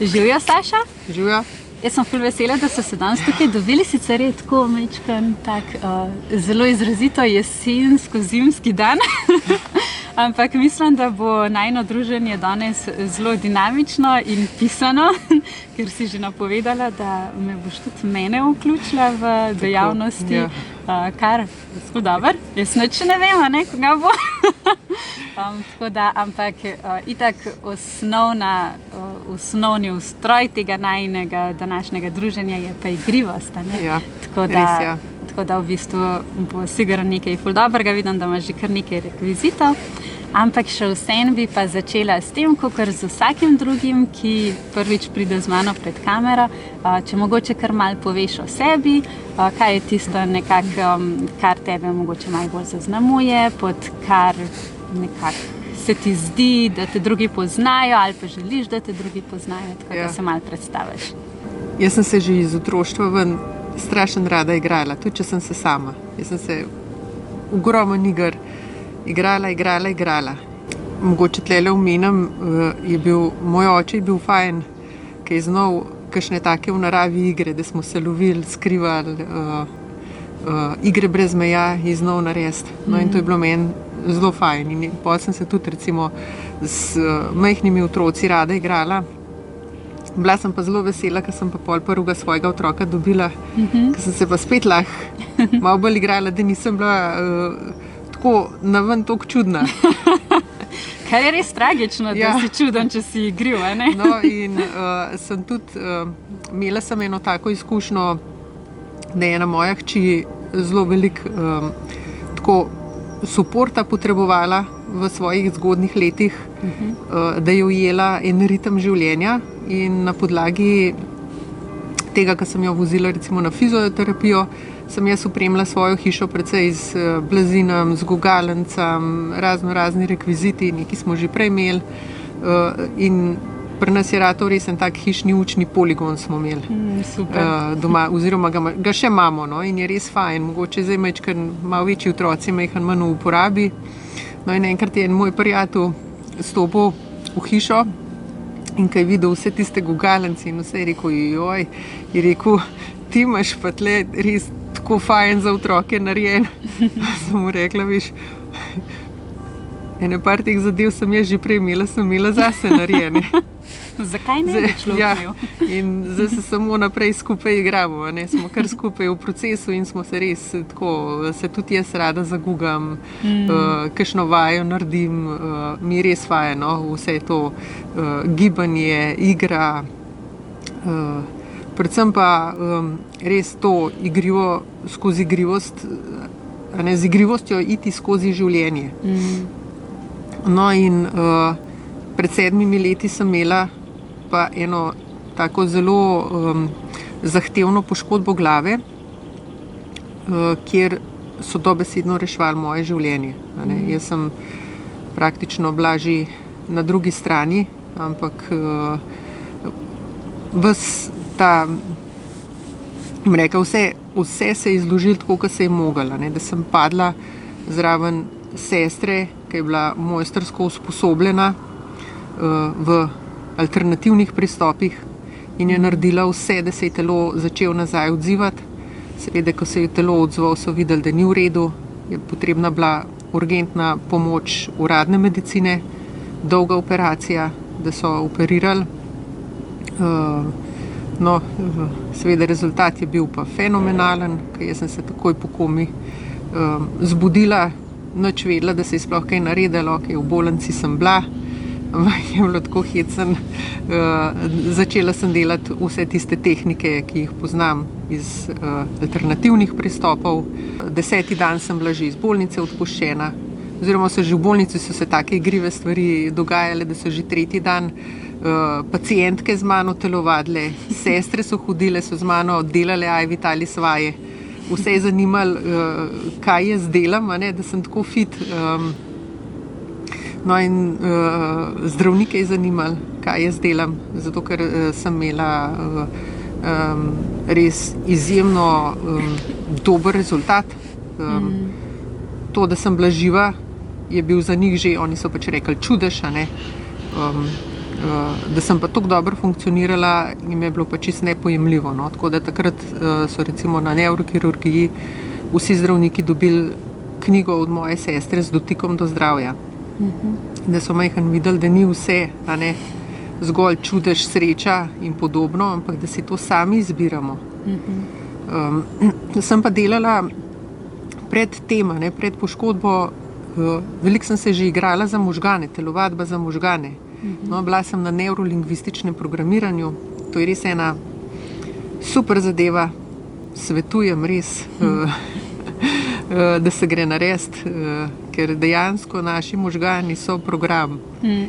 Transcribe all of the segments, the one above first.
Živijo, Saša? Živijo. Jaz sem ful vesela, da so se danes tukaj dobili, sicer je tako majčken, zelo izrazito jesensko-zimski dan. Ampak mislim, da bo najino druženje danes zelo dinamično in pisano, ker si že napovedala, da me boš tudi mene vključila v dejavnosti, kar zelo dobro. Jaz nič ne vem, ne, koga bo. Ampak itak osnovni ustroj tega najinega današnjega druženja je pa igrivost. Ja, tako da v bistvu bo sigurno nekaj ful dobrega, vidim, da imaš že kar nekaj rekvizitov. Ampak še vsem bi pa začela s tem, kakor z vsakim drugim, ki prvič pride z mano pred kamero, če mogoče kar malo poveš o sebi, kaj je tisto nekako, kar tebe mogoče malo bolj zaznamuje, pod kar nekako se ti zdi, da te drugi poznajo ali pa želiš, da te drugi poznajo, tako da se malo predstaviš. Jaz sem se že iz otroštva ven strašno rada igrala, tudi če sem se sama. Jaz sem se ogromno iger igrala. Mogoče tlele omenim, moj oče je bil fajn, ki je znal kakšne take v naravi igre, da smo se lovili, skrivali, igre brez meja je znal narediti. No, in to je bilo meni zelo fajn. In potem sem se tudi recimo z majhnimi otroci rada igrala. Bila sem pa zelo vesela, ker sem pa pol prvega svojega otroka dobila, ker sem se pa spet lahko malo bolj igrala, da nisem bila tako naven toliko čudna. Kar je res tragično, da si čuden, če si igriv, ne? No, in sem tudi, imela sem eno tako izkušnjo, da je ena moja hči zelo veliko tako suporta potrebovala v svojih zgodnjih letih, da je ujela en ritem življenja in na podlagi tega, ko sem jo vozila recimo na fizioterapijo, sem jaz opremila svojo hišo precej z blazinem, z gugalnicami, razni rekviziti, nekaj smo že prej imeli in pri nas je ratov res en tak hišni učni poligon smo imeli doma, oziroma ga še imamo, no, in je res fajn, mogoče zdaj malo večji otroci, majhen manj v uporabi. No in enkrat je en moj prijatelj stopil v hišo in ko je videl vse tiste gugalnice in vse je rekel, je rekel, ti imaš pa tle res tako fajn za otroke narejen. Sem mu rekla, veš, ene par teh zadev sem jaz že prej imela, sem imela zase narejene. Zakaj ne bi človek imel? In zdaj se samo naprej skupaj igramo, ne? Smo kar skupaj v procesu in smo se res tako, se tudi jaz rada zagugam, kakšno vajo naredim, mi je res fajn, no? Vse to gibanje, igra, predvsem pa res to igrivo, skozi igrivost, ne, z igrivostjo iti skozi življenje. No in pred 7 leti sem imela pa eno tako zelo zahtevno poškodbo glave, kjer so dobesedno reševali moje življenje. Jaz sem praktično bila že na drugi strani, ampak vse se je izložilo tako, kot se je mogla, da sem padla zraven sestre, ki je bila mojstrsko usposobljena v alternativnih pristopih in je naredila vse, da se je telo začelo nazaj odzivati. Seveda, ko se je telo odzval, so videli, da ni v redu, je potrebna bila urgentna pomoč uradne medicine, dolga operacija, da so operirali. No, seveda rezultat je bil pa fenomenalen, ker jaz sem se takoj po komi zbudila, nič vedela, da se je sploh kaj naredilo, ker v bolnici sem bila, je bilo tako hecen. Začela sem delati vse tiste tehnike, ki jih poznam iz alternativnih pristopov. 10. dan sem bila že iz bolnice odpuščena, oziroma že v bolnici so se take igrive stvari dogajale, da so že 3. dan pacientke z mano telovadile, sestre so hodile, so z mano delale Vitali svaje. Vse je zanimalo, kaj jaz delam, da sem tako fit. No in zdravnike je zanimalo, kaj jaz delam, zato ker sem imela res izjemno dober rezultat. To, da sem bila živa, je bil za njih že, oni so pač rekli čudež, Da sem pa tako dobro funkcionirala in mi je bilo pa čisto nepojemljivo. No? Tako da takrat so recimo na nevrokirurgiji vsi zdravniki dobili knjigo od moje sestre z dotikom do zdravja. Da so majhen videli, da ni vse, a ne zgolj čudež, sreča in podobno, ampak da si to sami izbiramo. Sem pa delala pred tem, pred poškodbo, veliko sem se že igrala za možgane, telovadba za možgane. No, bila sem na nevrolingvističnem programiranju, to je res ena super zadeva, svetujem res, da se gre narediti, ker dejansko naši možgani so program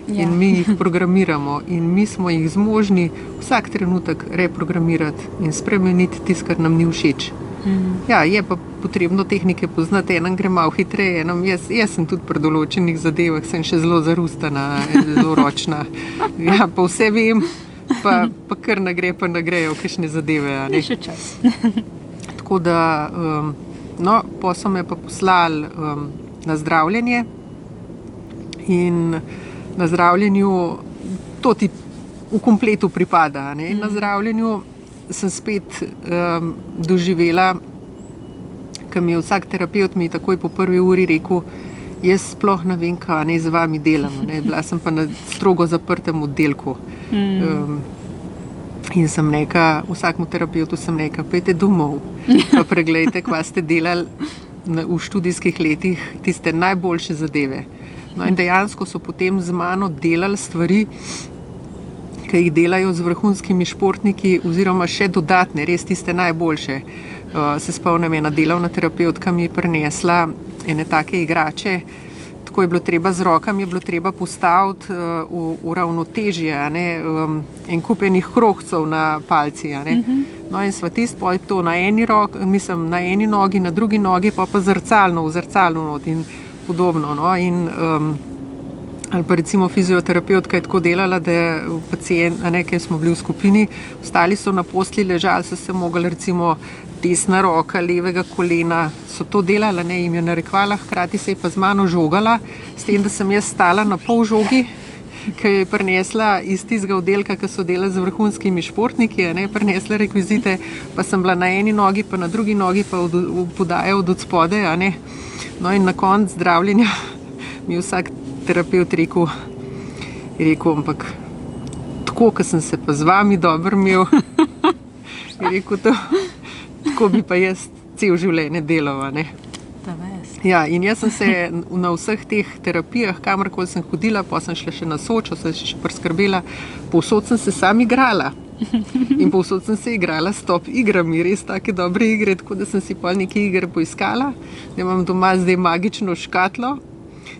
in mi jih programiramo in mi smo jih zmožni vsak trenutek reprogramirati in spremeniti tisto, kar nam ni všeč. Ja, je pa potrebno tehnike poznati, enem gre malo hitreje, jaz sem tudi pri določenih zadevah, sem še zelo zarustana, zelo ročna. Ja, pa vse vem, pa kar nagrejo kakšne zadeve. Ni še čas. Tako da, pa so me pa poslali na zdravljenje in na zdravljenju to ti v kompletu pripada. Na zdravljenju sem spet doživela, ko mi je vsak terapevt mi takoj po prvi uri rekel, jaz sploh ne vem, kaj naj z vami delam. Bila sem pa na strogo zaprtem oddelku. In sem rekla, vsakmu terapevtu sem rekla, pejte domov, pa preglejte, kva ste delali v študijskih letih, tiste najboljše zadeve. No in dejansko so potem z mano delali stvari, ki jih delajo z vrhunskimi športniki oziroma še dodatne, res tiste najboljše. Se spomnim, ena delovna terapevtka mi je prinesla ene take igrače, tako je bilo treba z rokami, je bilo treba postaviti v ravnotežje, en kup enih krohcev na palci. No in sva tisto to na eni nogi, na drugi nogi, pa zrcalno, v zrcalu not in podobno. No? Ali pa recimo fizioterapeutka je tako delala, da pacient, ki smo bili v skupini, ostali so na postelji ležali, so se mogli recimo desna roka, levega kolena, so to delala, jim je narekvala, hkrati se je pa z mano žogala, s tem, da sem jaz stala na pol žogi, ki je prinesla iz tistega oddelka, ki so delali z vrhunskimi športniki, prinesla rekvizite, pa sem bila na eni nogi, pa na drugi nogi, pa podajal od spode. No in na koncu zdravljenja mi je vsak terapeut rekel, ampak tako, ko sem se pa z vami dobro imel, je rekel to, tako bi pa jaz cel življenje delal. Ja, in jaz sem se na vseh teh terapijah, kamorkoli sem hodila, pa sem šla še na Sočo, sem še priskrbela, povsod sem se sam igrala. In povsod sem se igrala s top igrami, res take dobre igre, tako da sem si pol neke igre poiskala, da imam doma zdaj magično škatlo.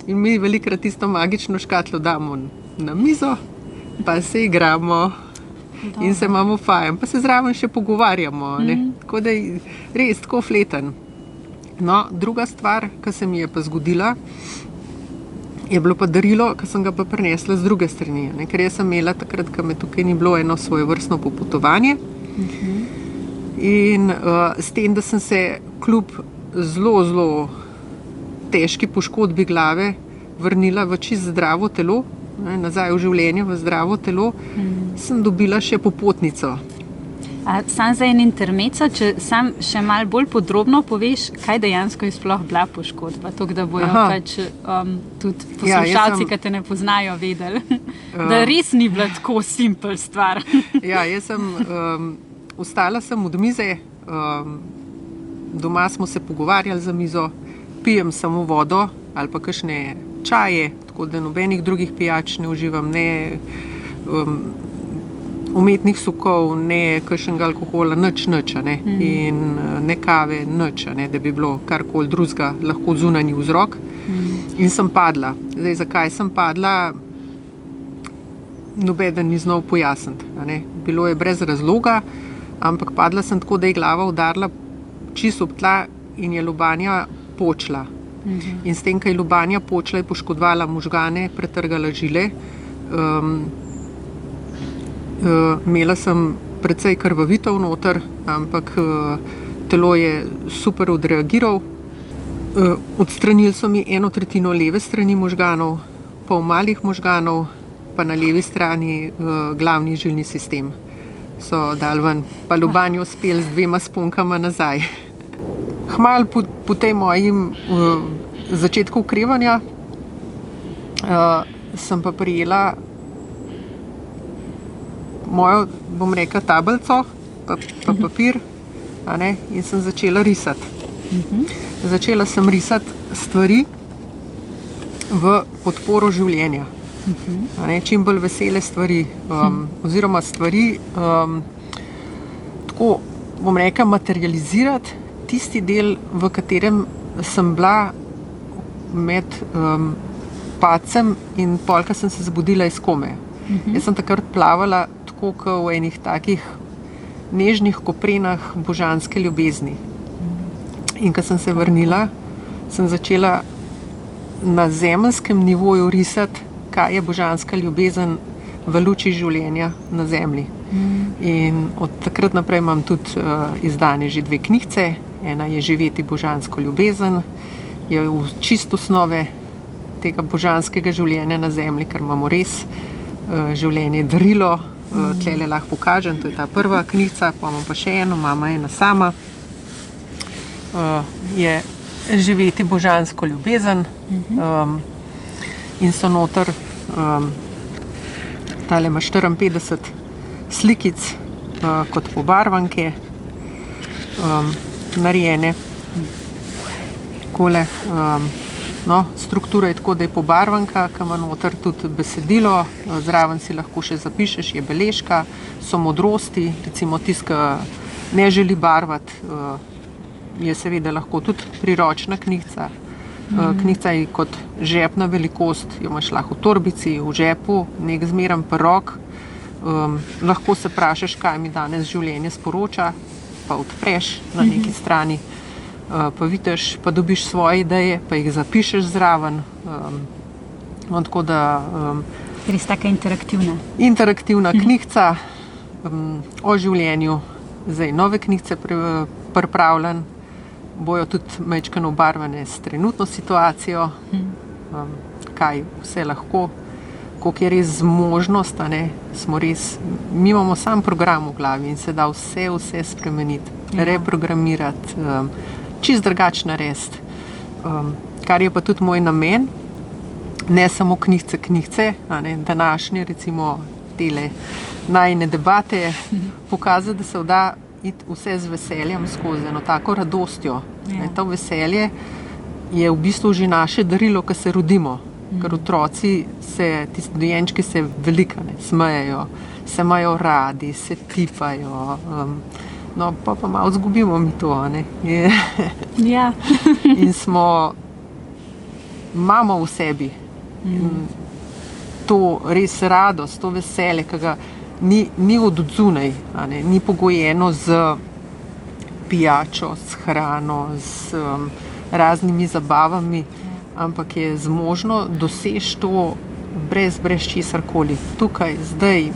In mi velikrat tisto magično škatlo damo na mizo, pa se igramo in se imamo fajn, pa se zraven še pogovarjamo. Tako da je res tako fleten. No, druga stvar, ki se mi je pa zgodila, je bilo pa darilo, ki sem ga pa prinesla z druge strani. Ker jaz sem imela takrat, ko me tukaj ni bilo, eno svojevrstno popotovanje. In s tem, da sem se kljub zelo težki poškodbi glave vrnila v čisto zdravo telo, nazaj v življenje, v zdravo telo, sem dobila še popotnico. Sam za en intermezzo, če sam še malo bolj podrobno poveš, kaj dejansko je sploh bila poškodba, tako da bojo tudi poslušalci, ki te ne poznajo, vedeli, da res ni bila tako simpel stvar. Ja, jaz sem vstala sem od mize, doma smo se pogovarjali za mizo, pijem samo vodo ali pa kakšne čaje, tako da nobenih drugih pijač ne uživam, ne umetnih sokov, ne kakšnega alkohola, nič, in ne kave, nič, da bi bilo karkoli drugega, lahko zunanji vzrok. In sem padla. Zdaj, zakaj sem padla, nobeden ni znal pojasniti. Bilo je brez razloga, ampak padla sem tako, da je glava udarila čisto ob tla in je lobanja počla. In s tem, ko je lobanja počla, je poškodovala možgane, pretrgala žile. Imela sem precej krvavitev noter, ampak telo je super odreagiral. Odstranili so mi 1/3 leve strani možganov, pol malih možganov, pa na levi strani glavni žilni sistem. So dal ven, pa Ljubani uspeli z 2 sponkama nazaj. Hmal po tej mojem začetku okrevanja sem pa prijela mojo, bom rekla, tablico, pa papir, in sem začela risati. Začela sem risati stvari v podporo življenja. Čim bolj vesele stvari, oziroma stvari, tako bom rekla, materializirati tisti del, v katerem sem bila med padcem in polka sem se zbudila iz kome. Jaz sem takrat plavala tako kot v enih takih nežnih koprenah božanske ljubezni. In ko sem se vrnila, sem začela na zemeljskem nivoju risati, kaj je božanska ljubezen v luči življenja na zemlji. In od takrat naprej imam tudi izdane že 2 knjigice. Ena je Živeti božansko ljubezen, je v čisto osnove tega božanskega življenja na zemlji, ker imamo res življenje darilo. Tlele lahko pokažem, to je ta prva knjigica, pa imam pa še eno, Mama ena sama. Je Živeti božansko ljubezen in so noter tale ima 54 slikic kot pobarvanke narejene. Takole, struktura je tako, da je pobarvanka, ki ima noter tudi besedilo, zraven si lahko še zapišeš, je beležka, so modrosti, recimo tisti, ki ne želi barvati, je seveda lahko tudi priročna knjigica. Knjigica je kot žepna velikost, jo imaš lahko v torbici, v žepu, nek zmeren prok. Lahko se vprašaš, kaj mi danes življenje sporoča, pa odpreš na neki strani, pa vidiš, pa dobiš svoje ideje, pa jih zapišeš zraven. Tako da... Res taka interaktivna. Interaktivna knjigica o življenju. Zdaj nove knjigice pripravljen, bojo tudi majčkeno obarvane s trenutno situacijo, kaj vse lahko, koliko je res zmožnost, smo res, mi imamo sam program v glavi in se da vse spremeniti, reprogramirati, čist drugače narediti. Kar je pa tudi moj namen, ne samo knjigice, današnje recimo tele najine debate, pokazati, da se da iti vse z veseljem skozi, eno tako radostjo. To veselje je v bistvu že naše darilo, ko se rodimo. Ker otroci tisti dojenčki se veliko smejejo, se imajo radi, se tipajo, pa malo zgubimo mi to, Ja. In imamo v sebi to res radost, to veselje, ki ga ni od odzunaj, ni pogojeno z pijačo, s hrano, z raznimi zabavami, ampak je zmožno doseči to brez česarkoli. Tukaj, zdaj.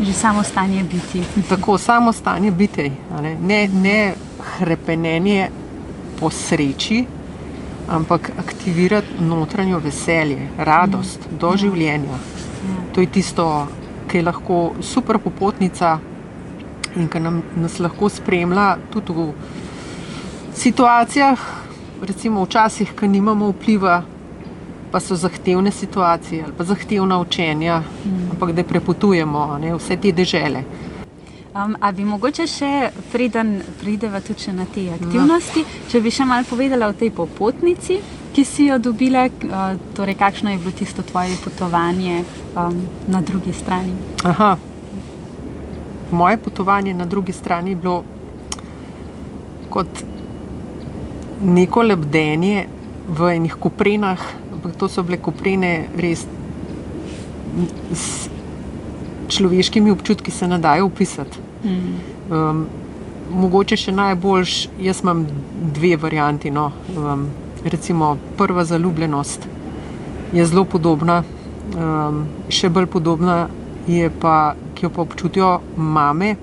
Že samo stanje biti. Tako, samo stanje biti. Ne hrepenenje po sreči, ampak aktivirati notranjo veselje, radost do življenja. To je tisto, ki je lahko super popotnica in ki nas lahko spremlja tudi v situacijah, recimo včasih, ko nimamo vpliva, pa so zahtevne situacije ali pa zahtevna učenja, ampak da prepotujemo vse te dežele. A bi mogoče še, preden prideva tudi še na te aktivnosti, če bi še malo povedala o tej popotnici, ki si jo dobila, torej kakšno je bilo tisto tvoje potovanje na drugi strani? Moje potovanje na drugi strani je bilo kot neko lebdenje v enih koprenah, ampak to so bile koprene res s človeškimi občutki, se ne dajo opisati. Mogoče še najboljš, jaz imam 2 varianti. Recimo prva zaljubljenost je zelo podobna, še bolj podobna je pa, ki jo pa občutijo mame,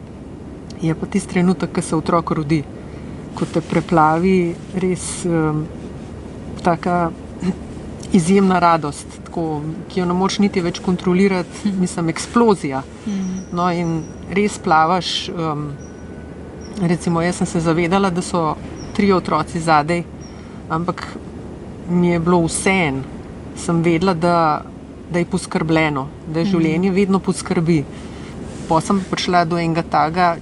je pa tisti trenutek, ko se otrok rodi. Ko te preplavi res taka izjemna radost, tako, ki jo ne moreš niti več kontrolirati, mislim, eksplozija. No, in res plavaš. Recimo, jaz sem se zavedala, da so 3 otroci zadaj, ampak mi je bilo vseeno. Sem vedela, da je poskrbljeno, da je življenje vedno poskrbi. Potem sem prišla do enega taga,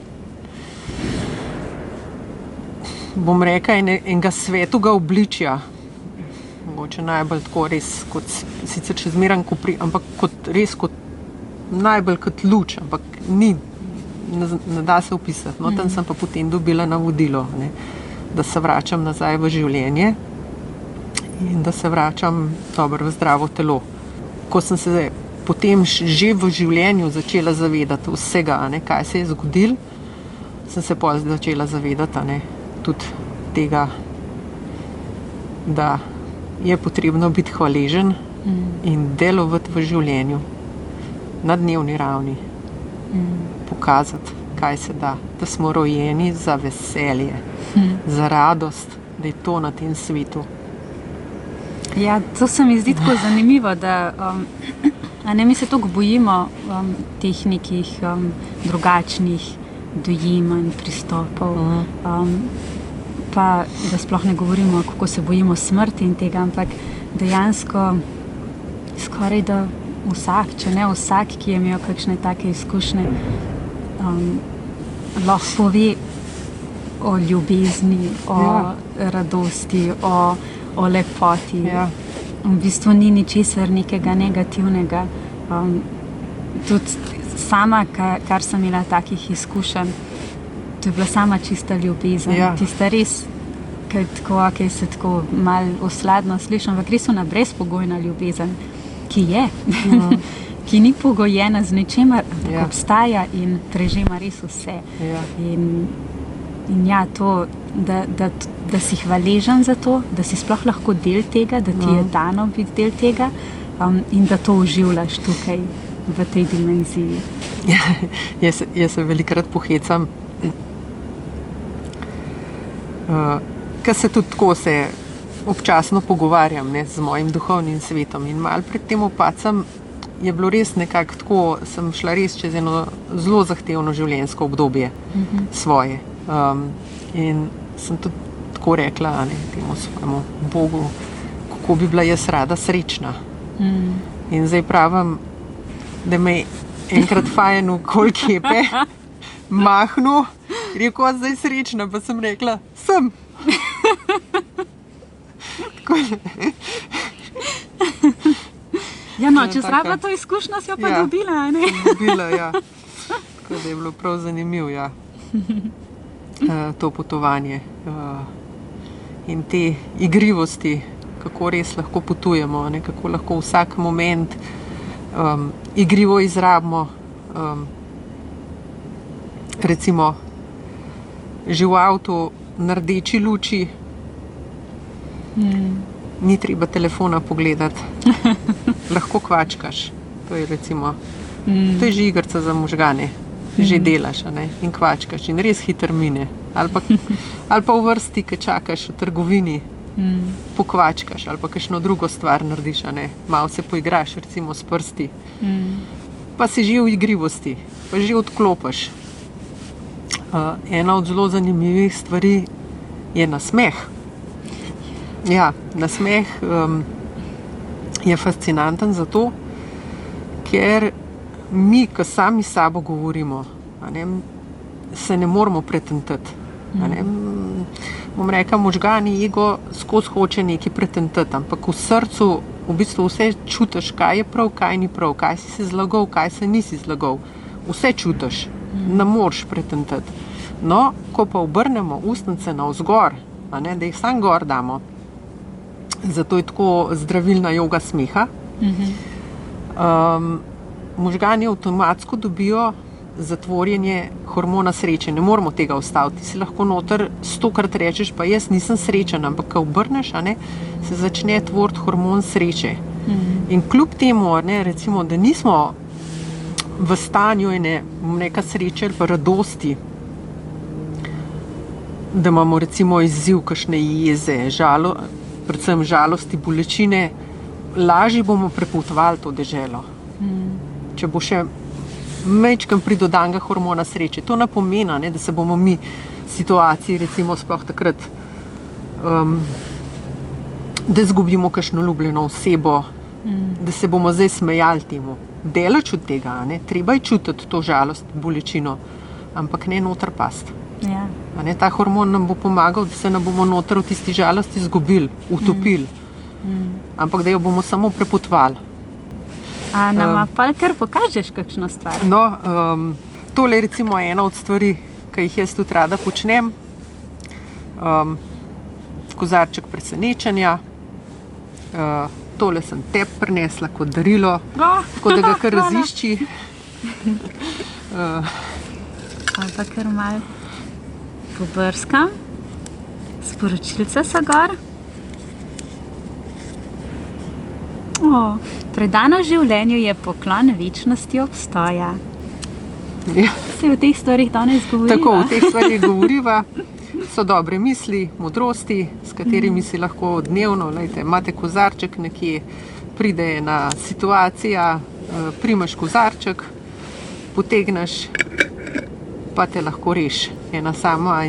bom rekla, enega svetega obličja. Mogoče najbolj tako res, kot sicer še zmeraj, ampak res kot najbolj kot luč, ampak ne da se opisati. No, tam sem pa potem dobila navodilo, ne, da se vračam nazaj v življenje in da se vračam dobro v zdravo telo. Ko sem se potem že v življenju začela zavedati vsega, ne, kaj se je zgodilo, sem se potem začela zavedati, ne, tudi tega, da je potrebno biti hvaležen in delovati v življenju na dnevni ravni. Pokazati, kaj se da smo rojeni za veselje, za radost, da je to na tem svetu. Ja, to se mi zdi tako zanimivo, da mi se toliko bojimo teh nekih drugačnih dojemanj, pristopov. Pa da sploh ne govorimo, kako se bojimo smrti in tega, ampak dejansko skoraj da vsak, če ne vsak, ki je imel kakšne take izkušnje, lahko pove o ljubezni, o radosti, o lepoti. Ja. V bistvu ni ničesar nekega negativnega. Tudi sama, kar sem imela takih izkušenj, to je bila sama čista ljubezen. Ja. Tista res, ki se tako malo osladno slišim, ampak res ona brezpogojna ljubezen, ki je, ki ni pogojena z ničemer, ampak obstaja in prežema res vse. Ja. In ja, to, da si hvaležen za to, da si sploh lahko del tega, da ti je dano biti del tega, in da to uživljaš tukaj v tej dimenziji. Jaz se velikokrat pohecam, ker se tudi tako občasno pogovarjam, ne, z mojim duhovnim svetom in malo pred tem opacam je bilo res nekako tako, sem šla res čez eno zelo zahtevno življenjsko obdobje svoje. In sem tudi tako rekla, ne, temu svojemu Bogu, kako bi bila jaz rada srečna. In zdaj pravim, da me je enkrat fajn okoli kepe mahnil, rekel, zdaj srečna, pa sem rekla, sem. Ja, no, če sraba to izkušnjo, si jo pa dobila, ne? Dobila, ja. Tako da je bilo prav zanimivo, ja. To potovanje. In te igrivosti, kako res lahko potujemo, ne? Kako lahko vsak moment igrivo izrabimo. Recimo, že v avtu na rdeči luči ni treba telefona pogledati. Lahko kvačkaš. To je recimo, to je že igrica za možgane. Že delaš, ne? In kvačkaš in res hitro mine. Ali pa v vrsti, ki čakaš v trgovini, pokvačkaš ali pa kakšno drugo stvar narediš, ne? Malo se poigraš recimo s prsti. Pa si že v igrivosti, pa že odklopiš. Ena od zelo zanimivih stvari je nasmeh. Ja, nasmeh je fascinanten zato, ker mi, ko sami s sabo govorimo, se ne moramo pretentati. Bom rekla, možgani, ego skozi hoče nekaj pretentati, ampak v srcu v bistvu vse čutiš, kaj je prav, kaj ni prav, kaj si se zlagal, kaj se nisi zlagal. Vse čutiš, ne moreš pretentati. No, ko pa obrnemo ustnice navzgor, da jih sam gor damo, zato je tako zdravilna joga smeha, možgani avtomatsko dobijo zatvorjenje hormona sreče. Ne moramo tega ustaviti. Ti si lahko noter 100-krat rečeš, pa jaz nisem srečen, ampak ko obrneš, se začne tvoriti hormon sreče. In kljub temu, recimo, da nismo v stanju neka sreče ali pa radosti, da imamo recimo izziv kakšne jeze, predvsem žalosti, bolečine, lažje bomo prepotovali to deželo. Če bo še majčkeno pridodanega hormona sreče. To ne pomeni, ne, da se bomo mi situaciji, recimo sploh takrat, da izgubimo kakšno ljubljeno osebo, da se bomo zdaj smejali temu. Daleč od tega, ne, treba je čutiti to žalost, bolečino, ampak ne noter past. Ja. Ne, ta hormon nam bo pomagal, da se ne bomo noter v tisti žalosti izgubili, utopili, ampak da jo bomo samo prepotovali. A nama pa kar pokažeš kakšno stvar? No, tole je recimo ena od stvari, ki jih jaz tudi rada počnem. Kozarček presenečenja. Tole sem tebi prinesla kot darilo, tako da ga kar razišči. Ali pa kar malo pobrskam. Sporočilce so gor. Predano življenju je poklon večnosti obstoja. Ja. Se v teh stvarih danes govoriva. Tako, v teh stvarih govoriva. So dobre misli, modrosti, s katerimi si lahko dnevno, imate kozarček nekje, pride ena situacija, primeš kozarček, potegneš, pa te lahko reši. En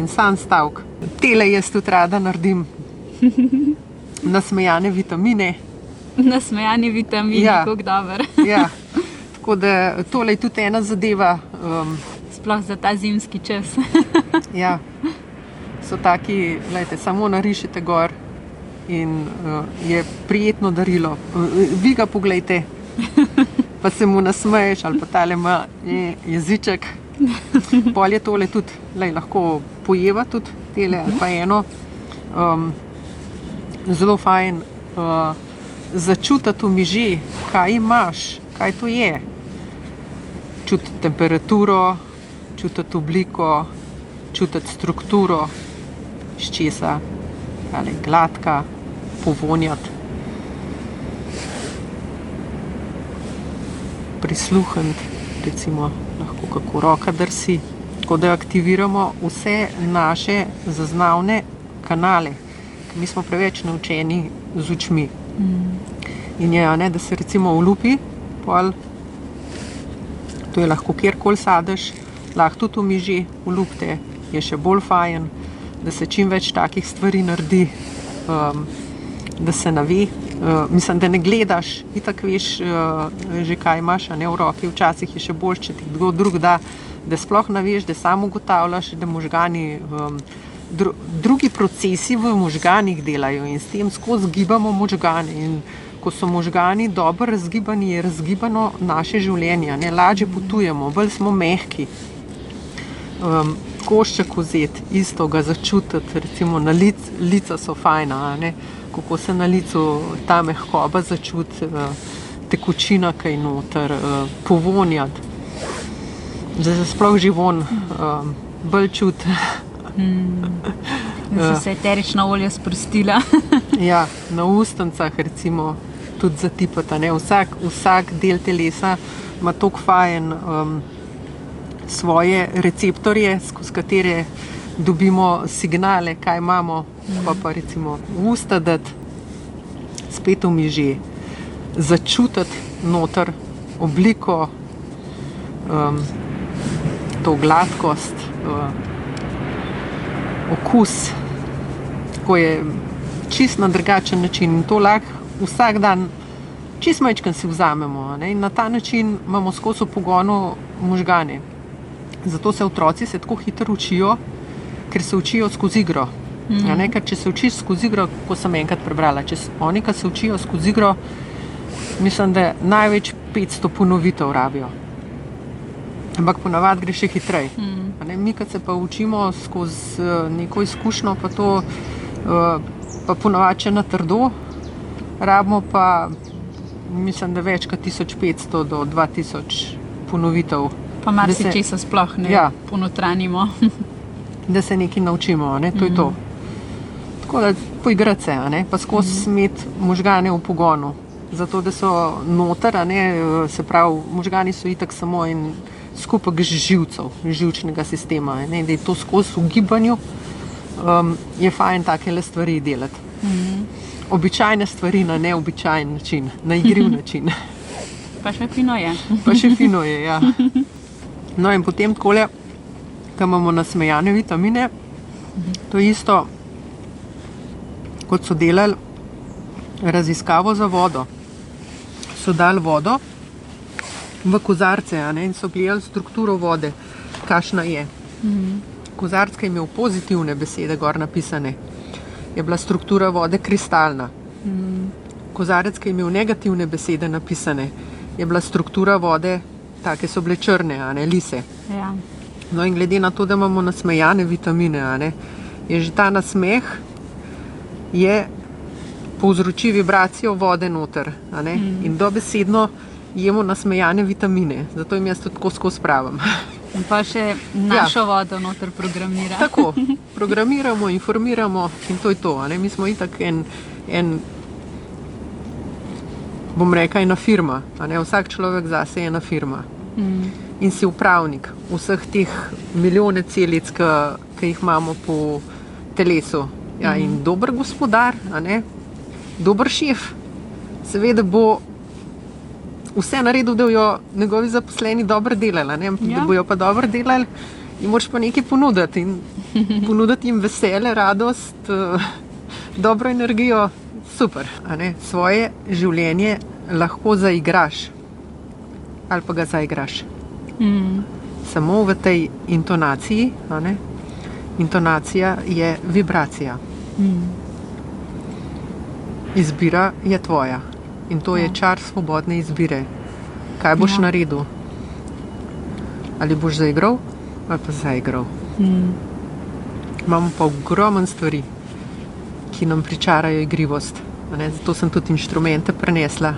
sam stavek. Tele jaz tudi rada naredim. Nasmejane vitamine. Nasmejani vitamini, Ja. kako dober. Ja. Tako da tole je tudi ena zadeva. Sploh za ta zimski čas. Ja. So taki, samo narišite gor in je prijetno darilo. Vi ga poglejte, pa se mu nasmeješ, ali pa tale ima jeziček. Pol je tole tudi, lahko pojeva tudi tele, ali pa eno. Zelo fajn začutiti v miži, kaj imaš, kaj to je. Čutiti temperaturo, čutiti obliko, čutiti strukturo, iz česa, ali gladka, povonjati. Prisluhniti, recimo, lahko kako roka drsi. Tako da aktiviramo vse naše zaznavne kanale, ker mi smo preveč naučeni z očmi. In je, da se recimo olupi, pol, to je lahko kjerkoli sadeš, lahko tudi v miži olupite, je še bolj fajn, da se čim več takih stvari naredi, da se nave. Mislim, da ne gledaš, itak veš že kaj imaš, a ne v roki, včasih je še bolj, če ti kdo drug da, da sploh ne veš, da samo ugotavljaš, da možgani, drugi procesi v možganih delajo in s tem skozi gibamo možgane. In ko so možgani dobro razgibani, je razgibano naše življenje, ne, lažje potujemo, bolj smo mehki. Košček vzeti, isto ga začutiti, recimo na lica so fajna, ne, kako se na licu ta mehkoba začuti, tekočina kaj noter, povonjati. Da se sploh živon bolj čuti. Da so se eterična olja sprostila. Ja, na ustnicah recimo tudi zatipati, ne, vsak del telesa ima toliko fajn svoje receptorje, skozi katere dobimo signale, kaj imamo, pa recimo v usta dati, spet v miži, začutiti noter obliko, to gladkost, okus, ko je čist na drugačen način in to lahko vsak dan čist majčkeno si vzamemo, ne? In na ta način imamo skozi v pogonu možgane. Zato se otroci tako hitro učijo, ker se učijo skozi igro. Ker če se učiš skozi igro, ko sem enkrat prebrala, oni, ki se učijo skozi igro, mislim, da največ 500 ponovitev rabijo. Ampak ponavadi gre še hitreje. Mi, kad se pa učimo skozi neko izkušnjo, pa to pa ponavadi na trdo, rabimo pa, mislim, da več kot 1500 do 2000 ponovitev. Pa marsičesa sploh ne ponotranimo. Da se nekaj naučimo, ne? To je to. Tako da poigrati se, ne? Pa skozi imeti možgane v pogonu. Zato, da so noter, se pravi, možgani so itak samo en skupek živcev, živčnega sistema, ne? Da je to skozi v gibanju, je fajn takele stvari delati. običajne stvari na neobičajen način, na igriv način. Pa še fino je. Pa še fino je, ja. No in potem takole, ko imamo nasmejane vitamine, to je isto, kot so delali raziskavo za vodo. So dali vodo v kozarce, a ne, in so gledali strukturo vode, kakšna je. Kozarc, ki je imel pozitivne besede gor napisane, je bila struktura vode kristalna. Kozarec, ki je imel negativne besede napisane, je bila struktura vode, take so bile črne, a ne, lise. Ja. No in glede na to, da imamo nasmejane vitamine, a ne, je že ta nasmeh povzroči vibracijo vode noter, a ne, in dobesedno jemo nasmejane vitamine, zato jim jaz tudi tako skozi pravim. In pa še našo vodo noter programira. Tako, programiramo, informiramo in to je to, a ne, mi smo itak bom rekla, ena firma, a ne, vsak človek zase je ena firma. In si upravnik vseh teh milijone celic, ki jih imamo po telesu. Ja, in dober gospodar, a ne, dober šef, seveda bo vse naredil, da bojo njegovi zaposleni dobro delali, ne? Da bojo pa dobro delali, jim moraš pa nekaj ponuditi in ponuditi jim veselje, radost, dobro energijo, super, a ne? Svoje življenje lahko zaigraš ali pa ga zaigraš. Samo v tej intonaciji, a ne? Intonacija je vibracija. Izbira je tvoja. In to je čar svobodne izbire. Kaj boš naredil? Ali boš zaigral, ali pa zaigral. Imamo pa ogromen stvari, ki nam pričarajo igrivost. Zato sem tudi inštrumente prenesla.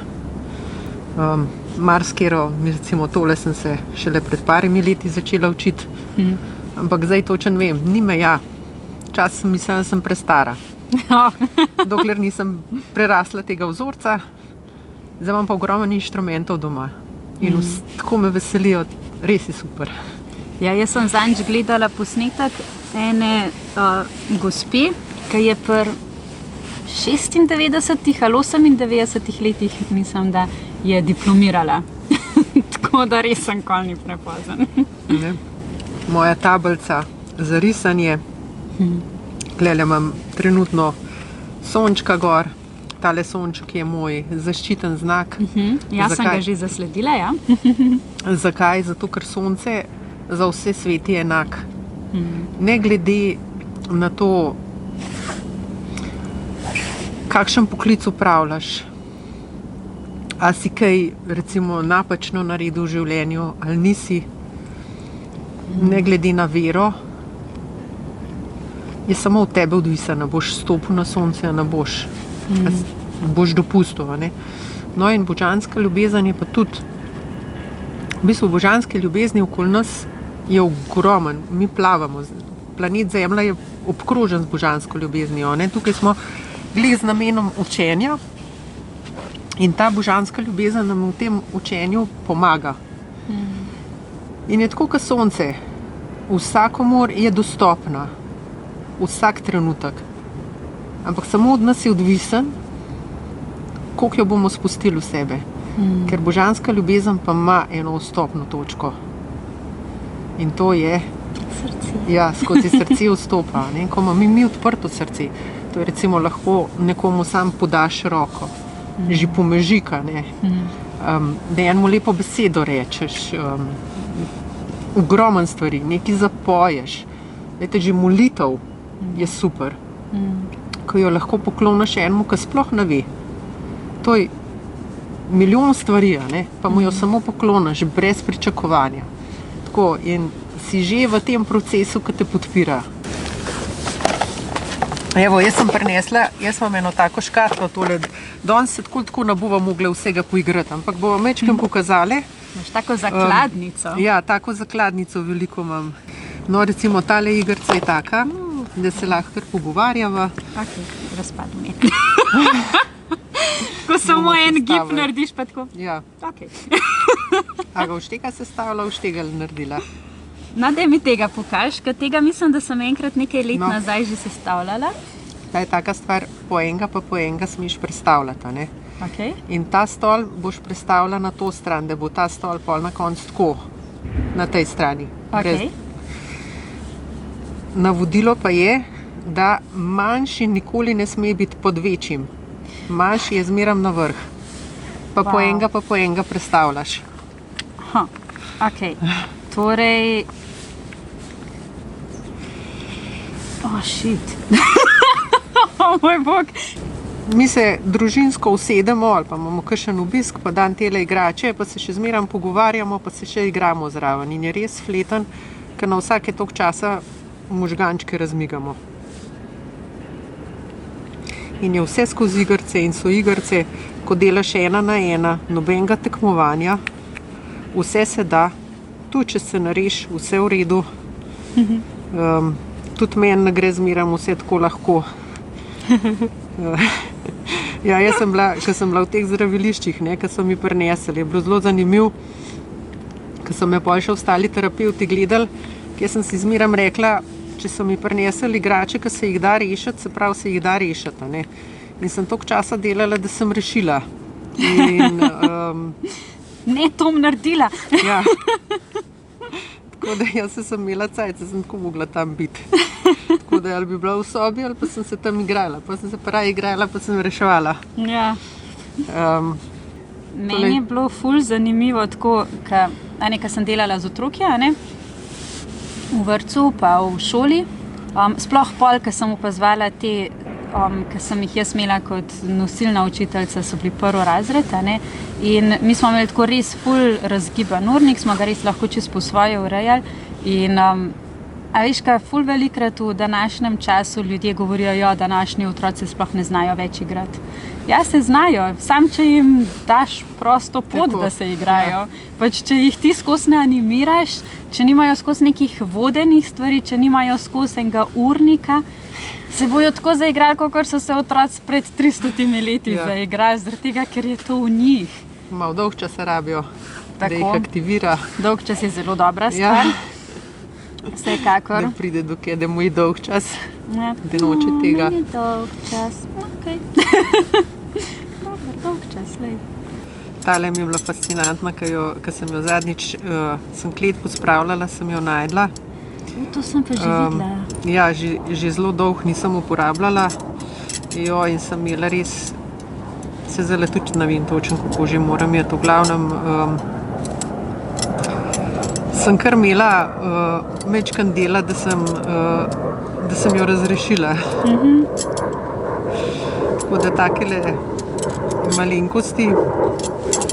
Marsikero, recimo tole sem se šele pred parimi leti začela učiti. Ampak zdaj točen vem, ni meja. Čas sem mislila, da sem prestara. Dokler nisem prerasla tega vzorca. Zdaj imam pa ogromen inštrumentov doma in tako me veselijo, res je super. Ja, jaz sem zadnjič gledala posnetek ene gospe, ki je pri 96 ali 98 letih, mislim, da je diplomirala. Tako da res sem kol ni prepozen. Moja tablica za risanje, tukaj imam trenutno sončka gor. Tale sonček je moj zaščiten znak. Jaz sem ga že zasledila, ja. Zakaj? Zato, ker sonce za vse svet je enak. Ne glede na to, kakšen poklic opravljaš, a si kaj recimo napačno naredil v življenju ali nisi, ne glede na vero, je samo od tebe odvisno, a boš stopil na sonce, a ne boš. Boš dopustil, a ne? No in božanska ljubezen je pa tudi, v bistvu božanske ljubezni okoli nas je ogromen, mi plavamo, planet Zemlja je obkrožen z božansko ljubeznijo, ne? Tukaj smo bili z namenom učenja in ta božanska ljubezen nam v tem učenju pomaga. In je tako, kot sonce, vsakomur je dostopna, vsak trenutek. Ampak samo od nas je odvisen, koliko jo bomo spustili v sebe. Ker božanska ljubezen pa ima eno vstopno točko. In to je srce. Ja, skozi srce vstopa. Ne? Ko imamo mi odprto srce, to je recimo lahko nekomu sam podaš roko, že pomežika, ne? Da enemu lepo besedo rečeš, ogromen stvari, nekaj zapoješ. Lejte, že molitev je super. Ko jo lahko pokloniš enemu, ki sploh ne ve. To je milijon stvari, ne? Pa mu jo samo pokloniš, brez pričakovanja. Tako, in si že v tem procesu, ki te podpira. Evo, jaz sem prinesla, jaz imam eno tako škatlo tole, danes se tako ne bova mogla vsega poigrati, ampak bomo mečkem pokazali. Imaš tako zakladnico. Ja, tako zakladnico veliko imam. No, recimo tale igrca je taka, da se lahko kar pogovarjava. Ok, razpad umet. Ko samo en gib narediš, pa tako? Ja. Ok. A ga v štega sestavila, v štega naredila? No, da mi tega pokaž, ker tega mislim, da sem enkrat nekaj let nazaj že sestavljala. Ta je taka stvar, po enega smeš prestavljati. Ne? Okay. In ta stol boš prestavila na to stran, da bo ta stol pol na koncu tako, na tej strani. Okay. Navodilo pa je, da manjši nikoli ne sme biti pod večjim. Manjši je zmeram na vrh. Pa po enega prestavljaš. Okay. Torej... shit. Moj bog. Mi se družinsko usedemo ali pa imamo kakšen obisk, pa dan tele igrače, pa se še zmeram pogovarjamo, pa se še igramo zraven. In je res fleten, ker na vsake toliko časa možgančke razmigamo. In je vse skozi igrce in so igrce, ko delaš 1 na 1, nobenega tekmovanja, vse se da, tudi če se nareš, vse v redu. Tudi meni ne gre zmeram vse tako lahko. Ja, jaz sem bila, ko sem bila v teh zdraviliščih, ko so mi prinesli, je bilo zelo zanimivo, ko so me pol še ostali terapevti gledali, kjer sem si zmeram rekla, če so mi prinesli igrače, ki se jih da rešiti, se pravi, se jih da rešiti. Ne? In sem toliko časa delala, da sem rešila. In, ne, to bom naredila. Ja. Tako da jaz sem imela cajt, sem tako mogla tam biti. Tako da ali bi bila v sobi, ali pa sem se tam igrala. Pa sem se pravi igrala, pa sem reševala. Ja. Meni je bilo ful zanimivo, tako, ko sem delala z otroki, v vrtcu pa v šoli. Sploh pol, ko sem opazovala te, ki sem jih jaz imela kot nosilna učiteljica, so bili prvorazred. In mi smo imeli tako res ful razgiban urnik, smo ga res lahko čisto po svoje urejali. In a veš kaj, ful velikrat v današnjem času ljudje govorijo, ja, današnji otroci sploh ne znajo več igrati. Ja, se znajo, sam če jim daš prosto pot, tako, da se igrajo. Ja. Pač, če jih ti skozi ne animiraš, če nimajo skozi nekih vodenih stvari, če nimajo skozi enega urnika, se bojo tako zaigrali, kakor so se otroci pred 300 leti zaigrali, zaradi tega, ker je to v njih. Malo dolg čas rabijo, da jih aktivira. Dolg čas je zelo dobra stvar. Ja. Vsekakor. Da pride do kje, da mu je dolg čas, da noče tega. Meni dolg čas, okej. Dolg čas, lej. Tale mi je bila fascinantna, ko sem jo zadnjič, sem klet pospravljala, sem jo najdla. To sem pa že videla. Ja, že zelo dolgo nisem uporabljala. In sem imela res, se zdaj tudi ne vem točno, kako že moram je to. V glavnem, sem kar imela majčkeno dela, da sem jo razrešila. Tako da takele malenkosti.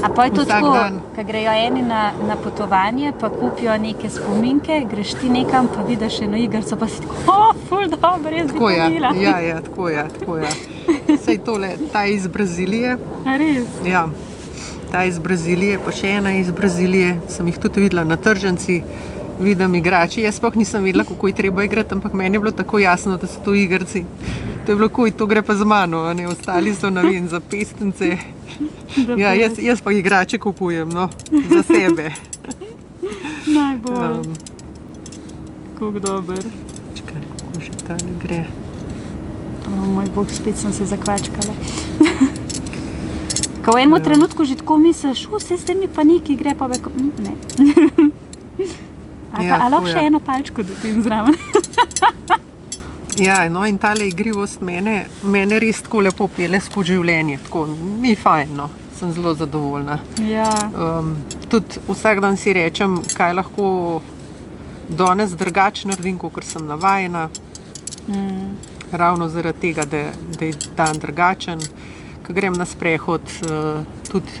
A pa je to tako, ko grejo eni na potovanje, pa kupijo neke spominke, greš ti nekam, pa vidiš eno igrco, pa si tako, ful dobro, jaz bi to imela. Ja, tako je. Sej tole, ta iz Brazilije. A res? Ja. Ta iz Brazilije, pa še ena iz Brazilije, sem jih tudi videla na tržnici, vidim igrači. Jaz sploh nisem vedela, kako je treba igrati, ampak meni je bilo tako jasno, da so to igrci. To je bilo, to gre pa z mano, ostali so, ne vem, za pestence. Ja, jaz pa igrače kupujem, za sebe. Najbolj. Kako dober. Čakaj, kako že tale gre. Moj bog, spet sem se zakvačkala. Ko v enem trenutku že tako misliš, vse zdaj mi pa nekaj gre, pa veko, ne. A lahko še eno palčko dotim zraven? Ja, in tale igrivost mene res tako lepo pele skozi življenje, tako mi fajn, sem zelo zadovoljna. Ja. Tudi vsak dan si rečem, kaj lahko danes drugače naredim, kakor sem navajena. Ravno zaradi tega, da je dan drugačen. Ko grem na sprehod, tudi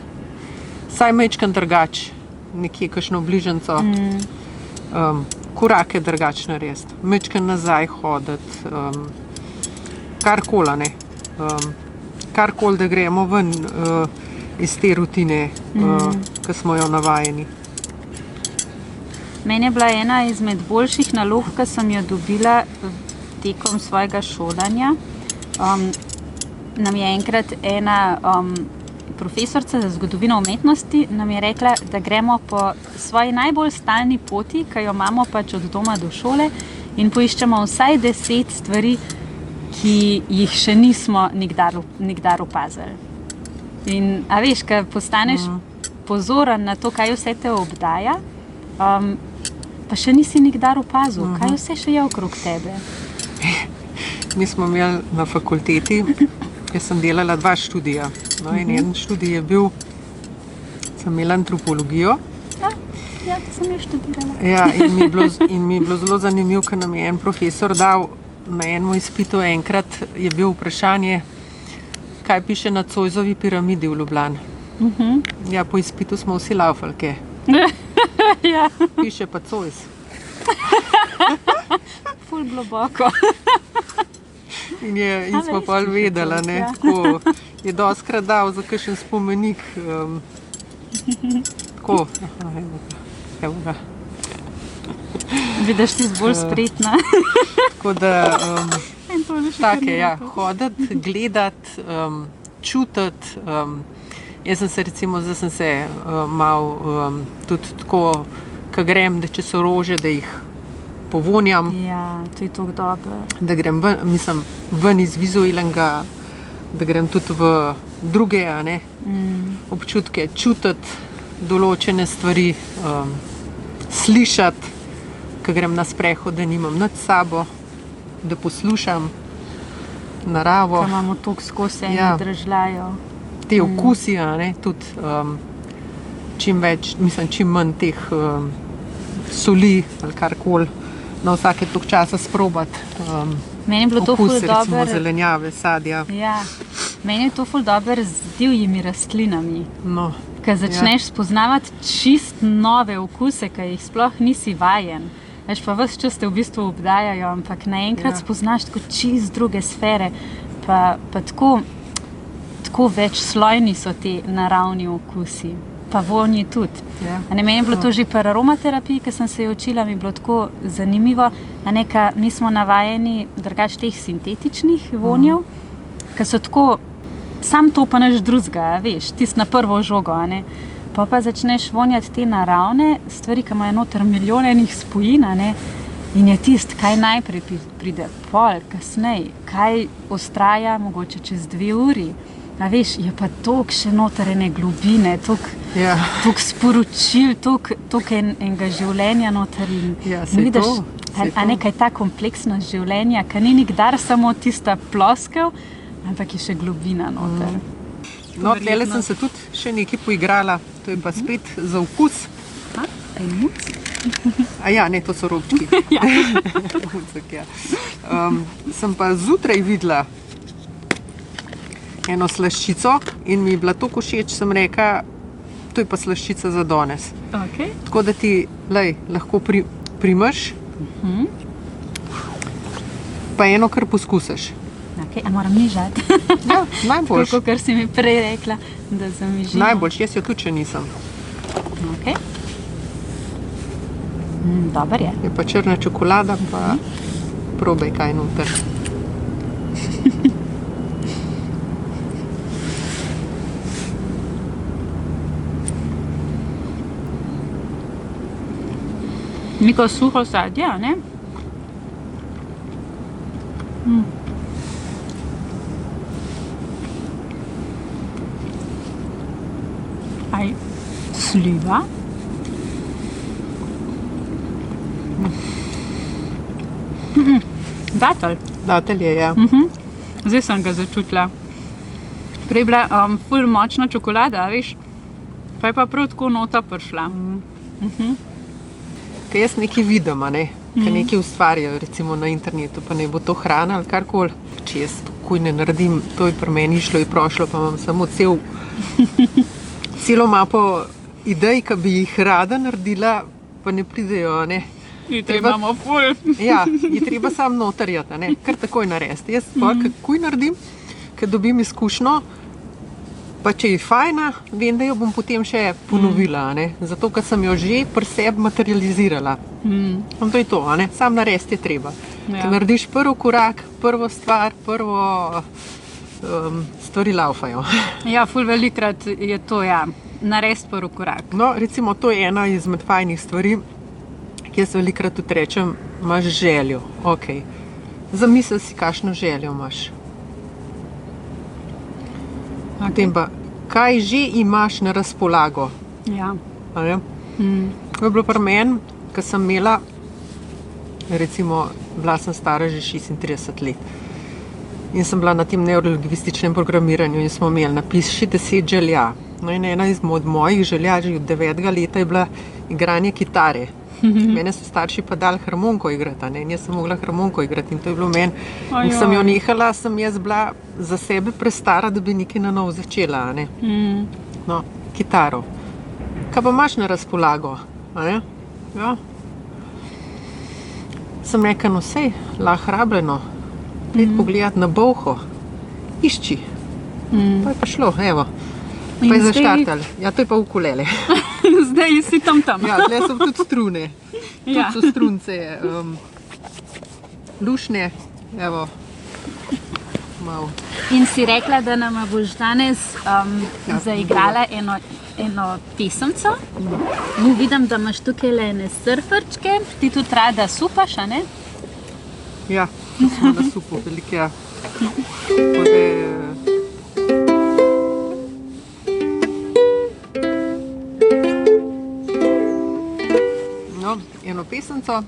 vsaj majčkeno drugače, nekje kakšno bližnjico, korake drugače narediti, majčkeno nazaj hoditi, karkoli, karkoli, da gremo ven iz te rutine, ki smo jo navajeni. Meni je bila ena izmed boljših nalog, ki sem jo dobila tekom svojega šolanja. Nam je enkrat ena profesorica za zgodovino umetnosti nam je rekla, da gremo po svoji najbolj stalni poti, ki jo imamo pač od doma do šole, in poiščemo vsaj 10 stvari, ki jih še nismo nikdar opazili. In a veš, ko postaneš pozoren na to, kaj vse te obdaja, pa še nisi nikdar opazil, kaj vse še je okrog tebe. Mi smo imeli na fakulteti, jaz sem delala 2 študija. No, in en študij je bil, sem imela antropologijo. Ja, to sem jo študirala. Ja, in mi je bilo zelo zanimivo, ker nam je en profesor dal na enem izpitu enkrat, je bil vprašanje, kaj piše na Zoisovi piramidi v Ljubljani. Ja, po izpitu smo vsi laufalke. Ja. Piše pa Zois. Ful globoko. In smo pa vedela, ne, tako je dostkrat dal za kakšen spomenik. Tako, evo ga. Vidiš, ti si bolj spretna. Tako da, take, ja, hoditi, gledati, čutiti. Jaz sem se recimo, zdaj sem se malo tudi tako, ko grem, da če so rože, da jih povonjam. Ja, to je tako dobro. Da grem ven iz vizualnega, da grem tudi v druge občutke, čutiti določene stvari, slišati, ko grem na sprehod, da nimam nič s sabo, da poslušam naravo. Ko imamo toliko skozi eni držljajo. Te okusi, tudi čim manj teh soli ali karkoli, na vsake toliko časa sprobati. Meni je bilo to ful okus, recimo dober. zelenjave, sadja. Ja, meni je to ful dober z divjimi rastlinami. No, Ko začneš spoznavati čist nove okuse, ki jih sploh nisi vajen. Veš, pa ves čas te v bistvu obdajajo, ampak naenkrat spoznaš tako čist druge sfere, pa tako večslojni so ti naravni okusi, pa vonji tudi. Ja. Meni je bilo to že pri aromaterapiji, ko sem se jo učila, mi je bilo tako zanimivo, mi smo navajeni drugače teh sintetičnih vonjev, ki so tako, sam to pa nič drugega, veš, tisto na prvo žogo, pa začneš vonjati te naravne stvari, ki imajo noter milijone enih spojin, in je tisto, kaj najprej pride, pol, kasneje, kaj ostraja mogoče čez 2 uri. A veš, je pa toliko še noter ene globine, toliko sporočil, toliko enega življenja noter in vidiš, nekaj ta kompleksnost življenja, ki ni nikdar samo tista ploskev, ampak je še globina noter. No, tlele sem se tudi še nekaj poigrala, to je pa spet za okus. Ja, ne, to so robčki. Sem pa zjutraj videla eno slaščico in mi je bila tako všeč, sem rekla, to je pa slaščica za danes. Okay. Tako da ti lahko primaš, pa eno kar poskusiš. Okay, a moram mižati? Ja, najboljš. Tako, kar si mi prej rekla, da zamižimo. Najboljš, jaz jo tudi še nisem. Okay. Dobar je. Je pa črna čokolada, pa probaj kaj noter. Neko suho sadje, ne? Aj sliva. Datelj. Datelj je, ja. Zdaj sem ga začutila. Prej je bila ful močna čokolada, veš, pa je pa prav tako nota prišla. Kaj jaz nekaj vidim, kaj nekaj ustvarjajo, recimo na internetu, pa ne bo to hrana ali karkoli. Če jaz takoj ne naredim, to je pri meni šlo in prošlo, pa imam samo celo mapo idej, ki bi jih rada naredila, pa ne pridejo, Imamo ful. Ja, je treba sam notarjati, kar takoj narediti. Jaz pa kakoj naredim, ker dobim izkušnjo, pa če je fajna, vem, da jo bom potem še ponovila, zato, ker sem jo že pri sebi materializirala. To je to, sam narediti je treba. Ker narediš prvi korak, prvo stvar, stvari laufajo. Ja, ful velikrat je to, narediti prvi korak. No, recimo, to je ena izmed fajnih stvari, ki jaz velikrat tudi rečem, imaš željo, ok. Zamisli si, kakšno željo imaš. Potem pa, kaj že imaš na razpolago. Ja. A ne? To je bilo pri meni, ko sem imela, recimo, bila sem stara že 36 let. In sem bila na tem neurolingvističnem programiranju in smo imeli napiši 10 želja. No in ena izmed mojih želja že od 9. leta je bila igranje kitare. Mene so starši pa dali harmoniko igrati, ne? In jaz sem mogla harmoniko igrati in to je bilo meni. In sem jo nehala, sem jaz bila za sebe prestara, da bi nekaj na novo začela, ne? No, kitaro. Kaj pa imaš na razpolago, a ne? Ja. Sem rekla, no sej, lahko rabljeno. Pojdi pogledati na bolho. Išči. Pa je pa šlo, evo. Pa je zaštartali. Ja, to je pa ukulele. Zdaj si tam. Ja, tle so tudi strune. Ja. Tudi so strunce, lušne, evo. Malo. In si rekla, da nam boš danes zaigrala eno pesemco. Vidim, da imaš tukaj ene surferčke. Ti tudi rada supaš, a ne? Ja, to smo na supu, velike. Ja. No, eno pesemco.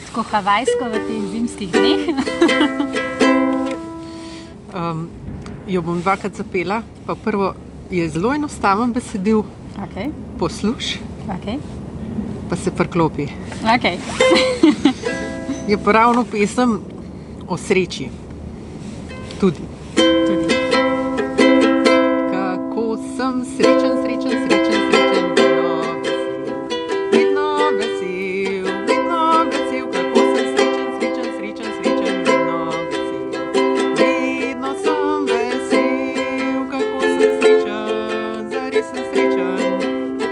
Tako havajsko v teh zimskih dneh. Jo bom dvakrat zapela, pa prvo je zelo enostaven besedil, Okay. posluš, Okay. pa se priklopi. Okay. Je pa ravno pesem o sreči. Tudi. Tudi. Kako sem srečen, srečen, srečen, srečen, vedno vesel, vedno vesel, kako sem srečen, srečen, srečen, srečen, vedno vesel. Vedno sem vesel, kako sem srečen, zares sem srečen,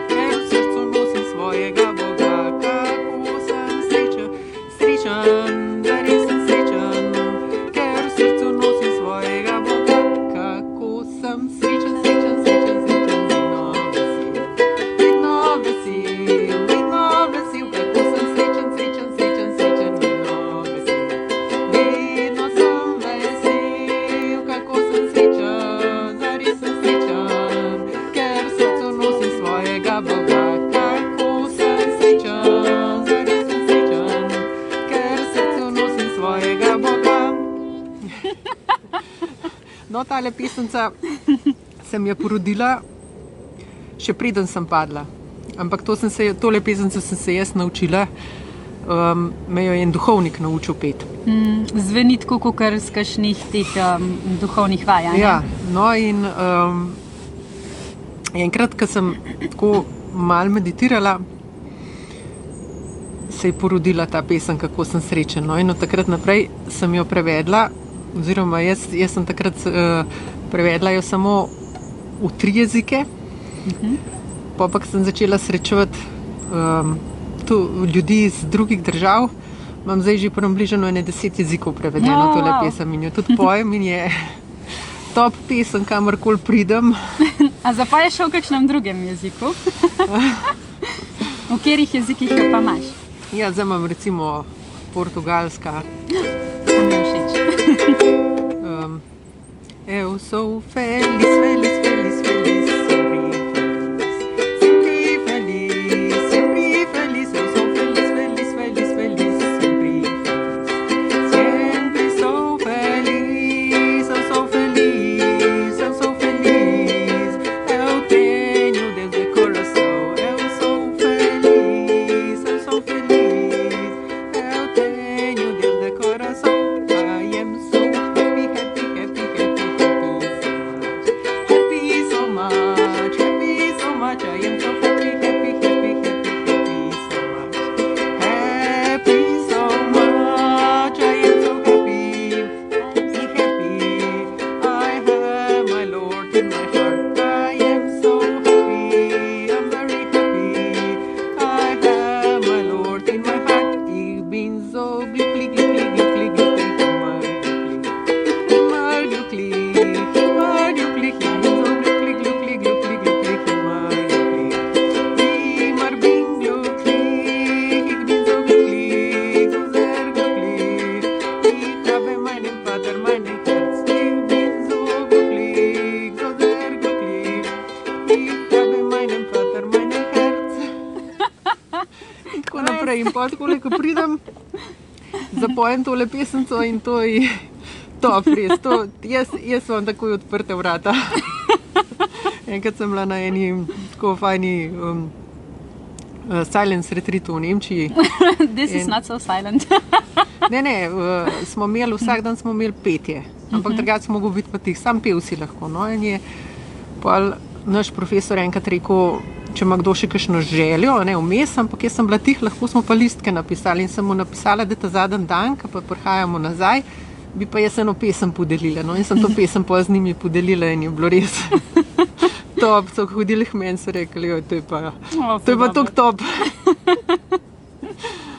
ker v srcu nosim svojega Boga. Kako sem srečen, srečen, zares sem srečen, ker v srcu nosim svojega Boga. Kako sem srečen, srečen, srečen, srečen, vedno vesel, vedno vesel, kako sem srečen, srečen, srečen, srečen, vedno vesel. Vedno sem vesel, kako sem srečen, zares sem srečen, ker v srcu nosim svojega Boga. Kako sem srečen, zares sem srečen, ker v srcu nosim svojega Boga. No, tale pesemca se mi je porodila, še preden sem padla. Ampak tole pesemco sem se jaz naučila, me jo je en duhovnik naučil peti. Zveni tako, kot z kakšnih teh duhovnih vaj, a ne? Ja, no in enkrat, ko sem tako malo meditirala, se je porodila ta pesem, kako sem srečen. No, in od takrat naprej sem jo prevedla, oziroma jaz sem takrat prevedla jo samo v 3 jezike. Pa sem začela srečevati ljudi iz drugih držav. Imam zdaj že približno 10 jezikov prevedeno tole pesem in jo tudi pojem in je top pesem, kamorkoli pridem. A zapoješ še v kakšnem drugem jeziku? V katerih jezikih jo pa imaš? Ja, zdaj imam recimo portugalska. To mi je všeč. Eu sou feliz, feliz, feliz, feliz, sempre feliz, sempre feliz, eu sou feliz, feliz, feliz, feliz, sempre sou feliz, eu sou feliz, eu sou feliz, eu tenho Deus de coração, eu sou feliz, eu sou feliz, eu tenho Deus de coração, I am so happy, happy, happy, happy, happy, so zapojem tole pesemco in to je top, res. Jaz vam takoj odprte vrata. Enkrat sem bila na eni tako fajni silence retreatu v Nemčiji. This is not so silent. Ne, vsak dan smo imeli petje, ampak drugače smo mogli biti pa tih, sam pel si lahko. No? In je pol naš profesor enkrat rekel, če ima kdo še kakšno željo, ne vmes, ampak jaz sem bila tih, lahko smo pa listke napisali in sem mu napisala, da ta zadnji dan, ko pa prihajamo nazaj, bi pa jaz eno pesem podelila. No? In sem to pesem pa z njimi podelila in je bilo res top. So hodili k meni, so rekli, to je pa tok top.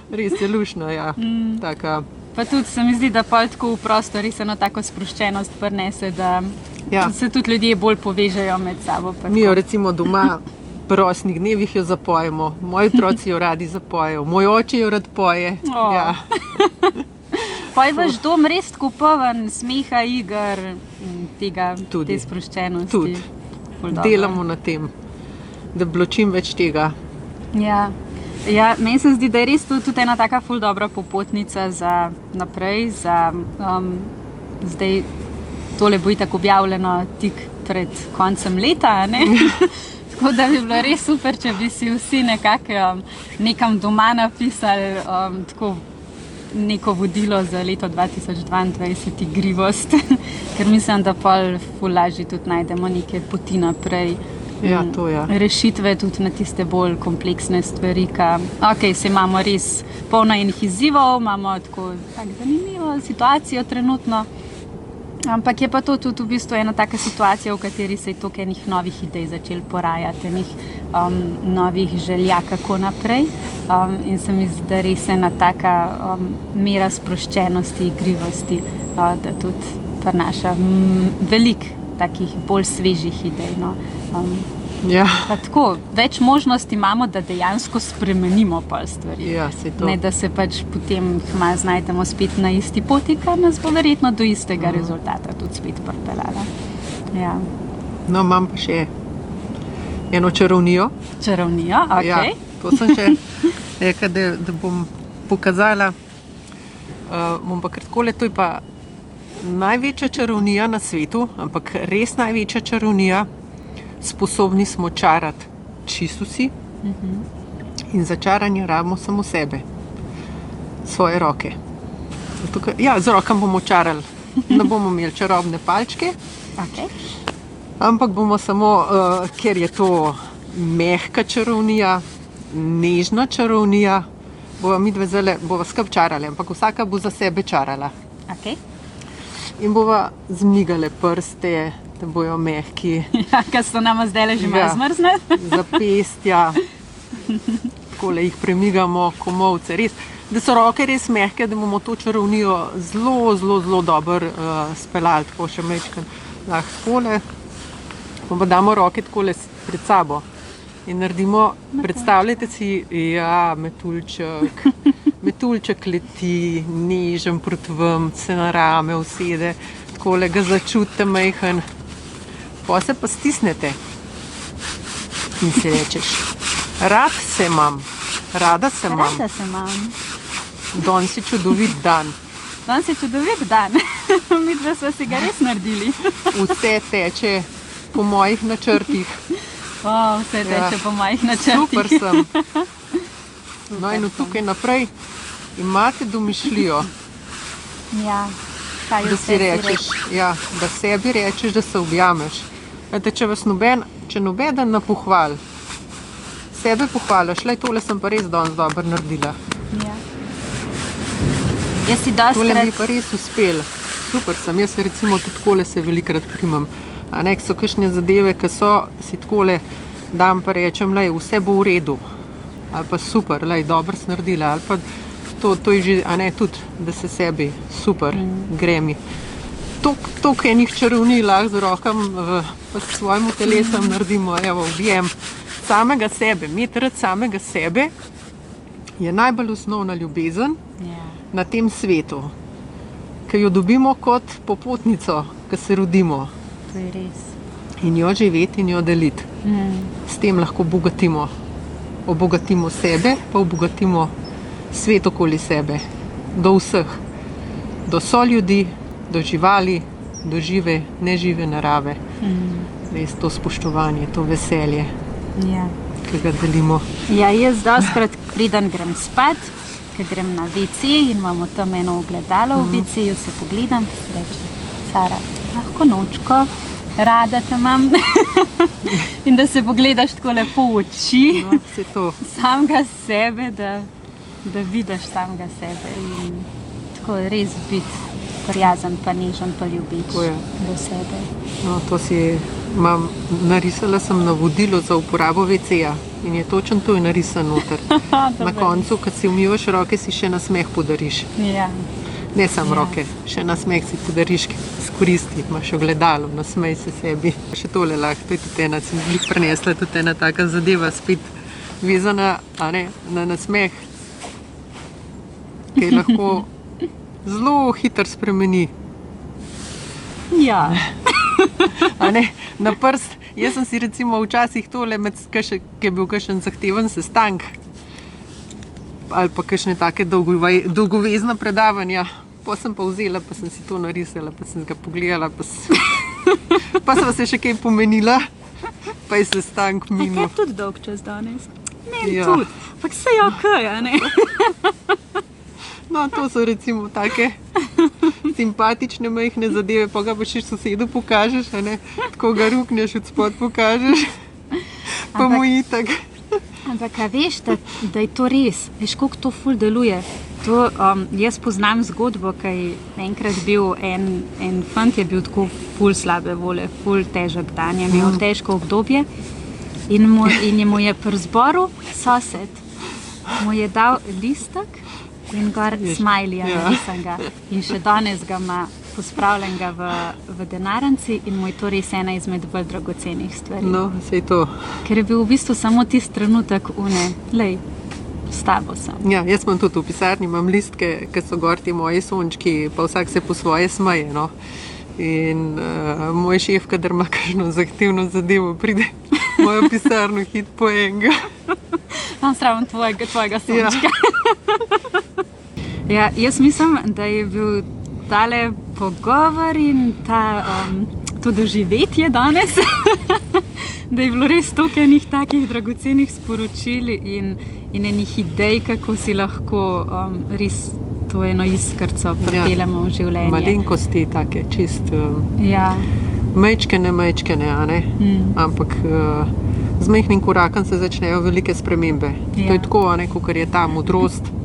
Res je lušno, ja. Taka. Pa tudi se mi zdi, da pol tako v prostor res eno tako sproščenost prinese, da se tudi ljudje bolj povežejo med sabo. Mi jo recimo doma v rojstnih dnevih jo zapojemo, moji otroci jo radi zapojejo, moj oče jo rad poje. Ja. Pa je vaš dom res tako poln smeha, iger, te sproščenosti. Tudi. Delamo na tem, da bi bilo čim več tega. Ja, meni se zdi, da je res tudi ena taka ful dobra popotnica za naprej, zdaj tole bo itak objavljeno tik pred koncem leta, ne? Tako da bi bilo res super, če bi si vsi nekam doma napisali tako neko vodilo za leto 2022, igrivost, ker mislim, da pol ful lažje tudi najdemo neke poti naprej. Ja, to je. Rešitve tudi na tiste bolj kompleksne stvari, se imamo res polno enih izzivov, imamo tako zanimivo situacijo trenutno, ampak je pa to tudi v bistvu ena taka situacija, v kateri se je toliko enih novih idej začel porajati, enih novih želja, kako naprej. In se mi zdi, da res ena taka mera sproščenosti, igrivosti, da tudi prinaša veliko takih bolj svežih idej. No. Tako, več možnosti imamo, da dejansko spremenimo pol stvari. Ja, ne, da se pač potem znajdemo spet na isti poti, kar nas bo verjetno do istega rezultata tudi spet pripeljala. Ja. No, imam pa še eno čarovnijo. Čarovnijo, ok. Ja, to sem še rekla, da bom pokazala. Bom pa kratkole, to je pa največja čarovnija na svetu, ampak res največja čarovnija. Sposobni smo čarati čisto vsi in za čaranje rabimo samo sebe, svoje roke. Z rokami bomo čarali, ne bomo imeli čarobne palčke, ampak bomo samo, ker je to mehka čarovnija, nežna čarovnija, bova skupaj čarali, ampak vsaka bo za sebe čarala. In bova zmigale prste, da bojo mehki. Ja, ker so nama zdaj že malo zmrzne. Zapestja, takole jih premigamo, komolce, res, da so roke res mehke, da bomo to čarovnijo zelo dobro speljali, tako še mečkan lahko takole. Pa damo roke takole pred sabo in naredimo, predstavljajte si, metuljček leti, nežen proti vam, se na rame usede, takole ga začutite majhen. Pa se pa stisnete in si rečeš, rada se imam. Rada se imam. Danes je čudovit dan. Danes je čudovit dan. Midva sva si ga res naredili. Vse teče po mojih načrtih. Vse teče po mojih načrtih. Super sem. No in od tukaj naprej imate domišljijo. Ja. Da si rečeš, da sebi rečeš, da se objameš. Če nobeden ne pohvali, sebe pohvališ, tole sem pa res danes dobro naredila. Tole mi pa res uspel. Super sem, jaz recimo tudi takole se velikrat primam. So kakšne zadeve, ki so, si takole dam pa rečem, vse bo v redu. Ali pa super, dobro si naredila. Ali pa to je že, tudi, da se sebi super gremi. Toliko enih čarovnij lahko z rokami pa s svojim telesom naredimo, objem samega sebe. Imeti rad samega sebe je najbolj osnovna ljubezen na tem svetu, ki jo dobimo kot popotnico, ki se rodimo. To je res. In jo živeti in jo deliti. S tem lahko obogatimo sebe, pa obogatimo svet okoli sebe, do vseh, do soljudi, do živali, do žive, nežive narave. Res to spoštovanje, to veselje, Ja. ki ga delimo. Ja, jaz dostakrat preden grem spat, ker grem na WC in imamo tam eno ogledalo v WC-ju, se pogledam, reče Sara, lahko nočko, rada te imam. In da se pogledaš tako lepo v oči, No, vse to. samega sebe, da vidiš samega sebe in tako res biti prijazen, pa nežen, pa ljubeč Tako je. do sebe. No, to narisala sem navodilo za uporabo WC-ja in je točno to je narisano noter. Na koncu, ko si umivaš roke, si še nasmeh podariš. Ja. Ne samo Ja. roke, še nasmeh si podariš, ki ti skoristi, imaš ogledalo, nasmej se sebi. Še tole lahko, to je tudi ena, sem jih prinesla, tudi ena taka zadeva, spet vezana na nasmeh, ki lahko zelo hitro spremeni. Ja. Na prst. Jaz sem si recimo včasih tole, ki je bil kakšen zahteven sestank ali pa kakšne take dolgovezna predavanja, pa sem pa vzela, pa sem si to narisala, pa sem ga pogledala, pa sva se še kaj pomenila, pa je sestank Je minil. tudi dolg čas danes. Ne, Ja. tudi. Ampak se je okej, a ne? No, to so recimo take simpatične, majhne zadeve, pa ga pa še sosedu pokažeš, a ne? Tako ga rukneš, od spod pokažeš, pa mu itak. Ampak, a veš, da je to res, veš, koliko to ful deluje. To, jaz poznam zgodbo, ki je enkrat bil en fant, je bil tako ful slabe volje, ful težek dan, je imel težko obdobje in mu je pri zboru sosed, mu je dal listek in gor smajlija narisanega in še danes ga ima pospravljenega v denarnici in mu je to res ena izmed bolj dragocenih stvari. No, sej to. Ker je bil v bistvu samo tisti trenutek lej, s tabo sem. Ja, jaz imam tudi v pisarni, imam listke, ki so gor ti moji sončki, pa vsak se po svoje smeje. No. In moj šef, kadar ima kakšno zahtevno zadevo, pride v mojo pisarno hit po enega. Tam stravim tvojega sončka. Ja, jaz mislim, da je bil tale pogovor in to doživetje danes, da je bilo res toliko enih takih dragocenih sporočil in enih idej, kako si lahko res to eno iskrco pripeljemo v življenje. Malenkosti take, čist Ja. majčkene, a ne? Ampak z majhnim korakom se začnejo velike spremembe. Ja. To je tako, a ne, kakor je ta modrost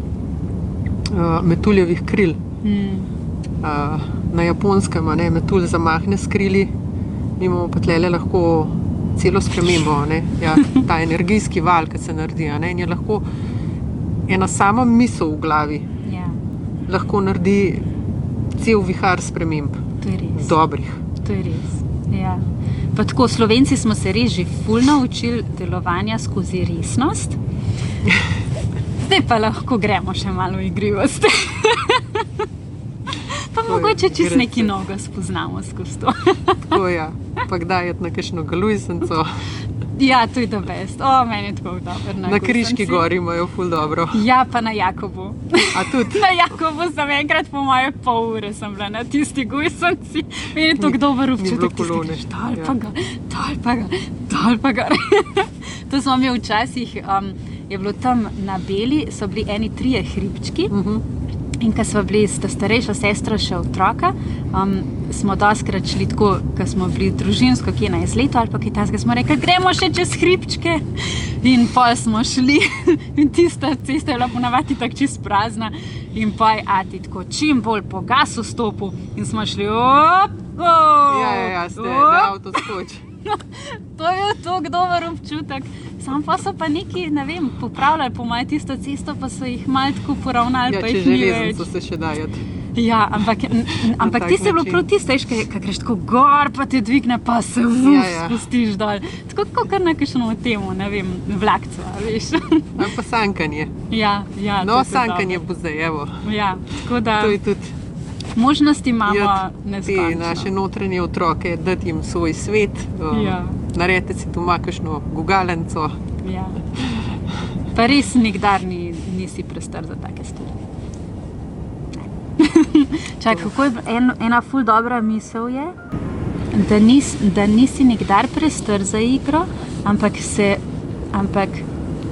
metuljevih kril. Na Japonskem, a ne, metulj zamahne s krili, mi imamo pa tlele lahko celo spremembo, a ne. Ja, ta energijski val, ki se naredi, a ne, in je lahko ena sama misel v glavi, Ja, lahko naredi cel vihar sprememb, to je res. dobrih. To je res. Ja. Pa tako, Slovenci smo se res že ful naučili delovanja skozi resnost. Zdaj pa lahko gremo še malo v igrivost. Pa To je mogoče čist res. neki nogo spoznamo skozi to. Tako ja, pa kdaj je na kakšno galujsenco. Ja, to je the best. Meni je tako dobro. Na Kriški gori imajo ful dobro. Ja, pa na Jakobu. A tudi? Na Jakobu sem enkrat po moje pol ure sem bila na tisti gujsenci. Meni je tako dober občutek. bilo kolone. Dol pa gor. To smo mi včasih, je bilo tam na Beli, so bili eni 3 hribčki. In ko smo bili s starejšo sestro še otroka, smo doskrat šli tako, ko smo bili družinsko, kje na izletu ali pa kaj takega, smo rekli, gremo še čez hribčke. In pol smo šli in tista cesta je bila ponavadi tako čist prazna in pol je Ati tako čim bolj po gasu stopil in smo šli Ja, ste, da avto skoči. To je tako dober občutek. Sam pa so pa neki, ne vem, popravljali po moje tisto cesto, pa so jih malo tako poravnali, Ja, pa če jih ni več. železnico se še dajati. Ja, ampak tak tisto je bilo način. prav tisto, veš, ko greš tako gor, pa te dvigne, pa se Ja. spustiš dol. Tako kot na kakšno temo, ne vem, vlakcu, a veš. Ali pa sankanje. Ja, to No, je sankanje dobro. bo zdaj, evo. Ja, tako da To je tudi možnosti imamo te neskončno. naše notranje otroke, dati jim svoj svet. Ja. Naredite si doma kakšno gugalenco. Ja. Pa res nikdar ni si prestar za take stvari. Čak, kako je, ena ful dobra misel je, da nisi nikdar prestar za igro, ampak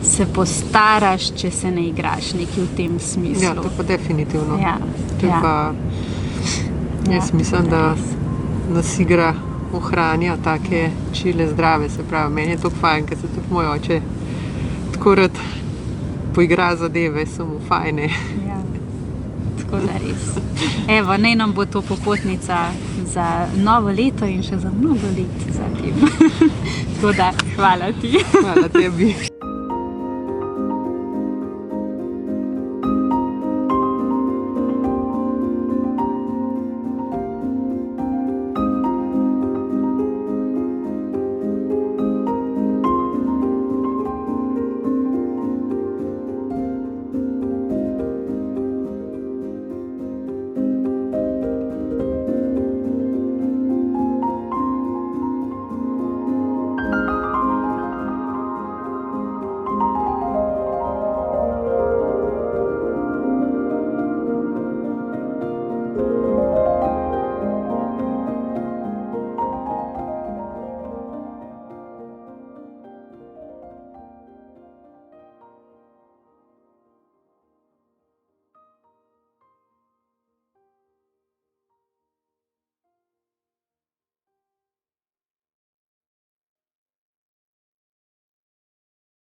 se postaraš, če se ne igraš, nekaj v tem smislu. Ja, to pa definitivno. Ja, To je pa, jaz mislim, da nas igra ohranja take čile zdrave, se pravi, meni je to fajn, ker se tudi moj oče tako rad poigra zadeve, so mu fajne. Ja, tako da res. Evo, naj nam bo to popotnica za novo leto in še za mnogo let za tem. Tako da, hvala ti. Hvala tebi.